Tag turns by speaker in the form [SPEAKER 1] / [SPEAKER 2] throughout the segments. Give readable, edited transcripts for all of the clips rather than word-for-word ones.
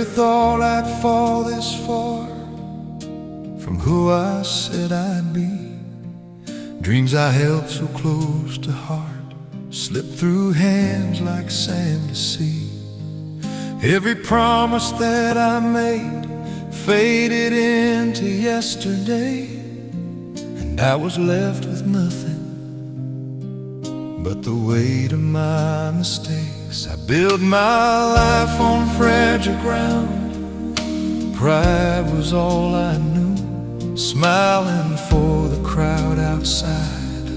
[SPEAKER 1] Never thought I'd fall this far from who I said I'd be. Dreams I held so close to heart slipped through hands like sand to sea. Every promise that I made faded into yesterday, and I was left with nothing but the weight of my mistakes. I built my life on fragile ground. Pride was all I knew, smiling for the crowd outside,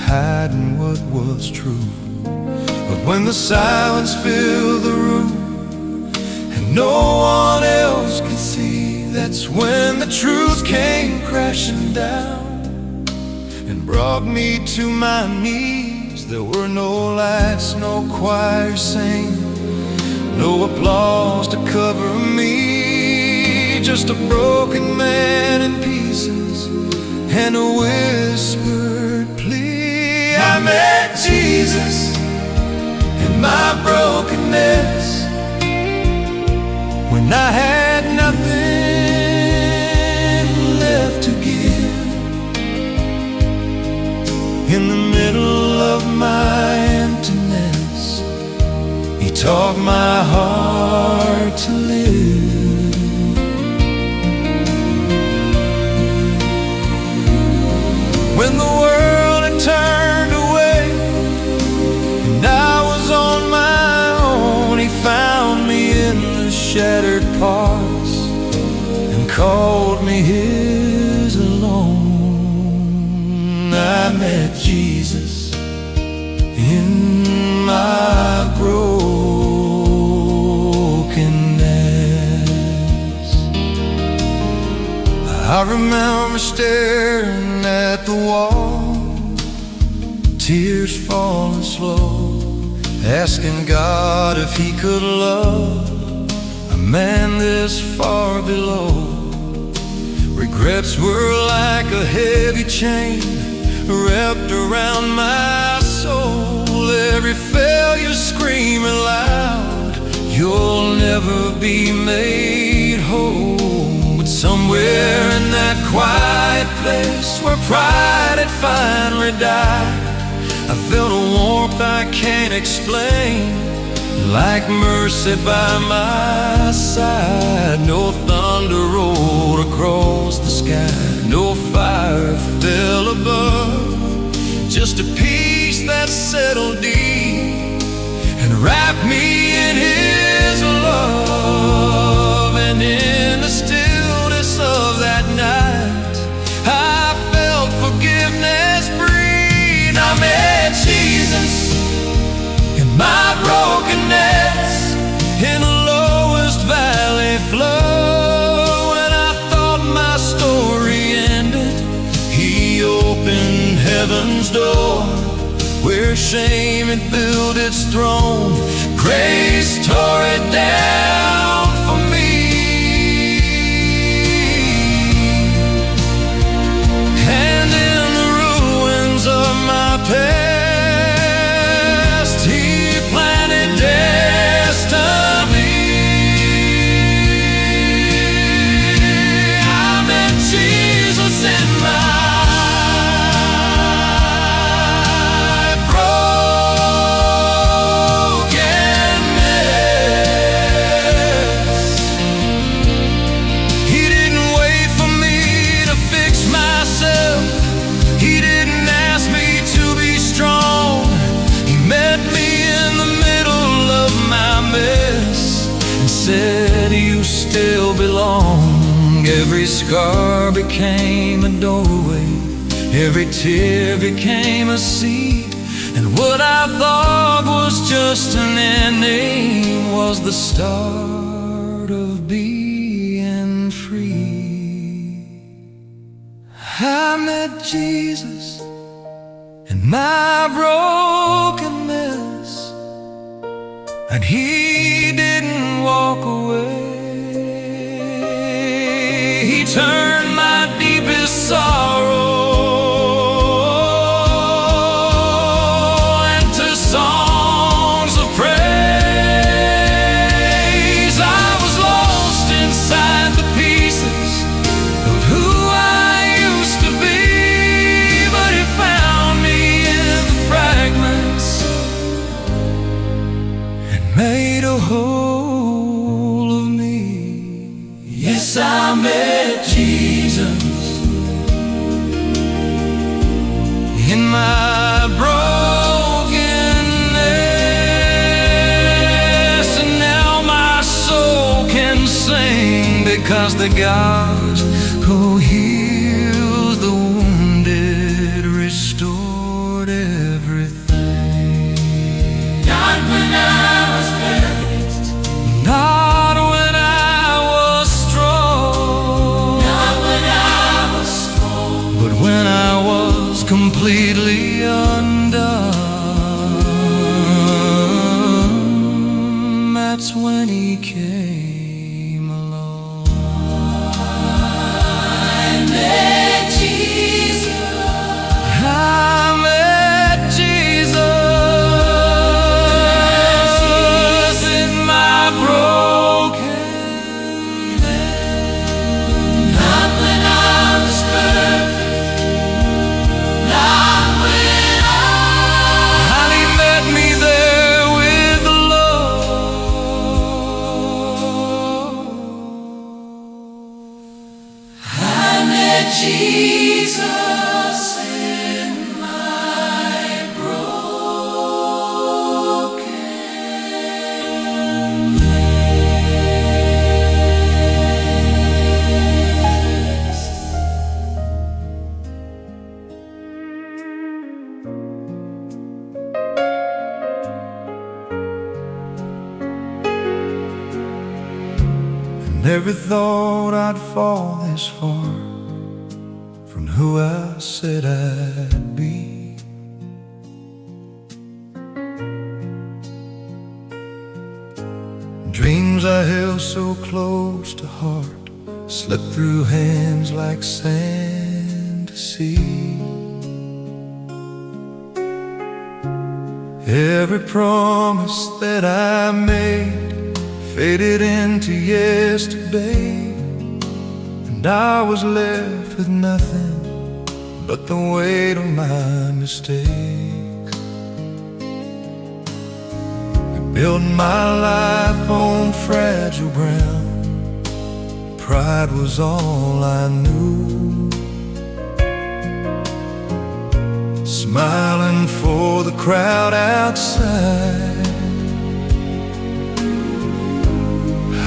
[SPEAKER 1] hiding what was true. But when the silence filled the room and no one else could see, that's when the truth came crashing down and brought me to my knees. There were no lights, no choir singing, no applause to cover me, just a broken man in pieces and a whispered plea. I met Jesus in my brokenness, when I had nothing left to give. In the middle of my emptiness, He taught my heart to live. When the world had turned away and I was on my own, He found me in the shattered parts and called me His alone. I met Jesus in my brokenness. I remember staring at the wall, tears falling slow, asking God if He could love a man this far below. Regrets were like a heavy chain wrapped around my soul. Every failure screaming loud, you'll never be made whole. But somewhere in that quiet place where pride had finally died, I felt a warmth I can't explain, like mercy by my side. No thunder rolled across the sky, no fire fell above, just a peace that settled deep and wrapped me in His love. And in the stillness of that night, I felt forgiveness breathe. I met Jesus in my brokenness, in the lowest valley flow. When I thought my story ended, He opened heaven's door. Where shame had built its throne, grace tore it down for me. And in the ruins of my past, He planted destiny. I met Jesus in my said, you still belong. Every scar became a doorway, every tear became a seed, and what I thought was just an ending was the start of being free. I met Jesus in my brokenness, and He didn't walk away. He turned my deepest sorrow into songs of praise. I met Jesus in my brokenness, and now my soul can sing because the God who heals the wounded restored everything. Not when I was perfect, not when I was strong, not when I was strong, but when I was completely undone. That's when He came along. I met Jesus. I met Jesus in my brokenness. Not when I was perfect, not when and He met me there with love. I met Jesus in my brokenness. Never thought I'd fall this far from who I said I'd be. Dreams I held so close to heart slipped through hands like sand to sea. Every promise that I made faded into yesterday, and I was left with nothing but the weight of my mistakes. I built my life on fragile ground. Pride was all I knew, smiling for the crowd outside,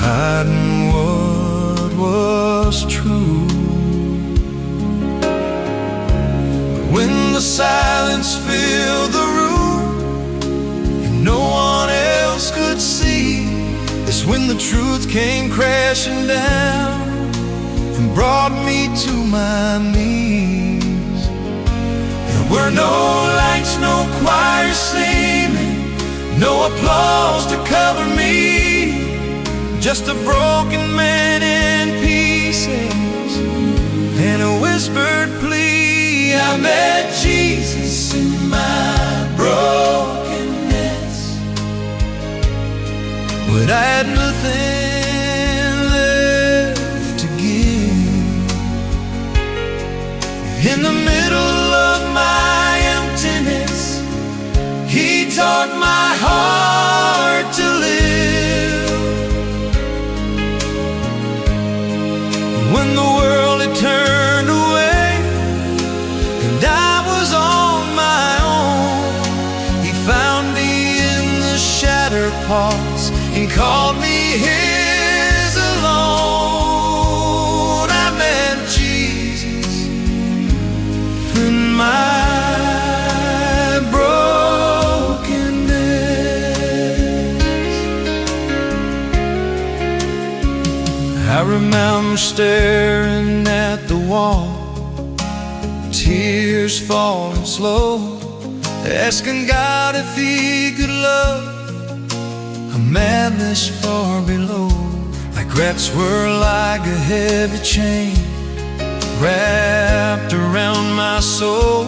[SPEAKER 1] hiding what was true. But when the silence filled the room and no one else could see, it's when the truth came crashing down and brought me to my knees. There were no lights, no choir singing, no applause to cover me, just a broken man in pieces and a whispered plea. I met Jesus in my brokenness when I had nothing left to give. In the middle of my emptiness, He taught my heart to live. When the world had turned away and I was on my own, He found me in the shattered parts and called me His alone. I met Jesus in my I remember staring at the wall, tears falling slow, asking God if He could love a man this far below. Regrets were like a heavy chain wrapped around my soul,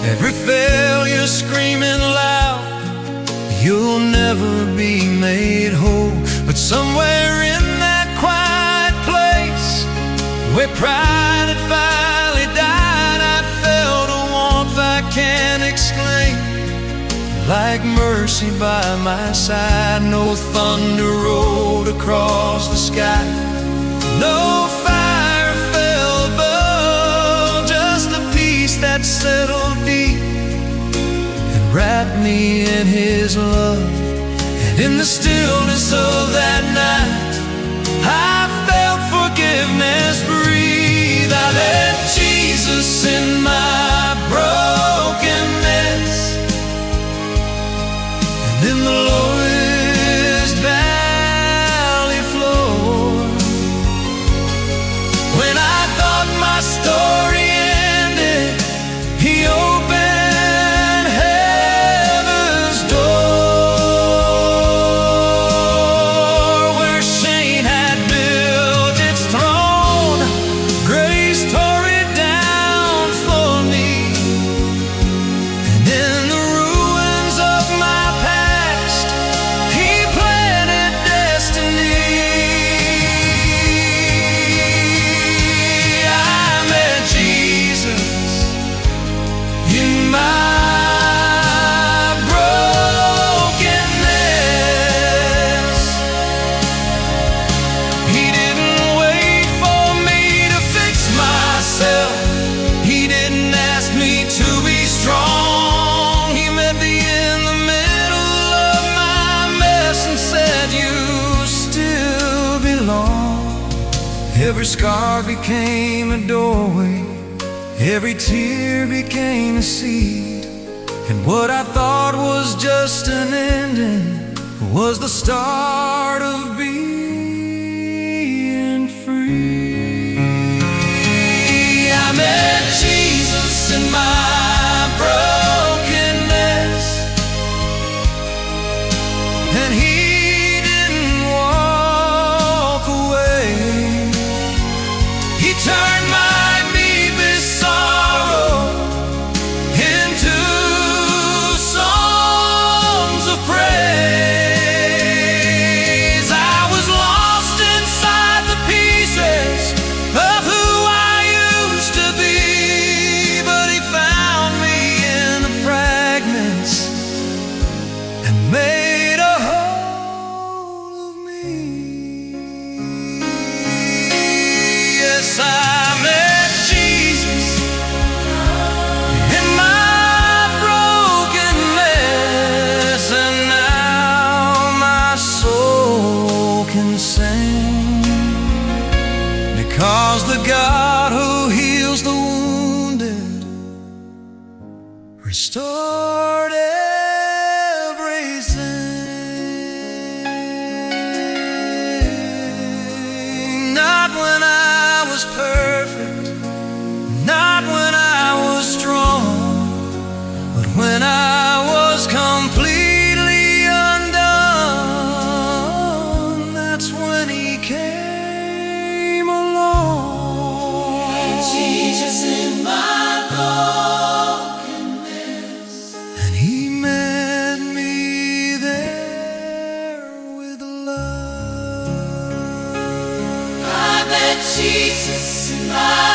[SPEAKER 1] every failure screaming loud, you'll never be made whole. But somewhere in that quiet place where pride had finally died, I felt a warmth I can't explain, like mercy by my side. No thunder rolled across the sky, no fire me in His love. And in the stillness of that night, I felt forgiveness breathe. I let Jesus in my brokenness, and in the lowest valley floor. When I thought my story ended, He opened heaven's door. Where shame had built its throne, grace tore it down for me. And in the ruins of my past, He planted destiny. I met Jesus in my brokenness. He didn't wait for me to fix myself. He didn't ask me to be strong. He met me in the middle of my mess and said, "You still belong." Every scar became a doorway, every tear became a seed, and what I thought was just an ending was the start of being free. I met Jesus in my brokenness, and He didn't walk away. He turned my deepest sorrow into songs of praise. I was lost inside the pieces of who I used to be, but He found me in the fragments and made a whole of me. Yes, I met Jesus in my brokenness, and now my soul can sing, because the God who heals the wounded restored everything. Not when I was perfect, not when I was strong, but when I was completely undone. That's when He came along. Jesus in my brokenness, and He met me there with love. I met Jesus in my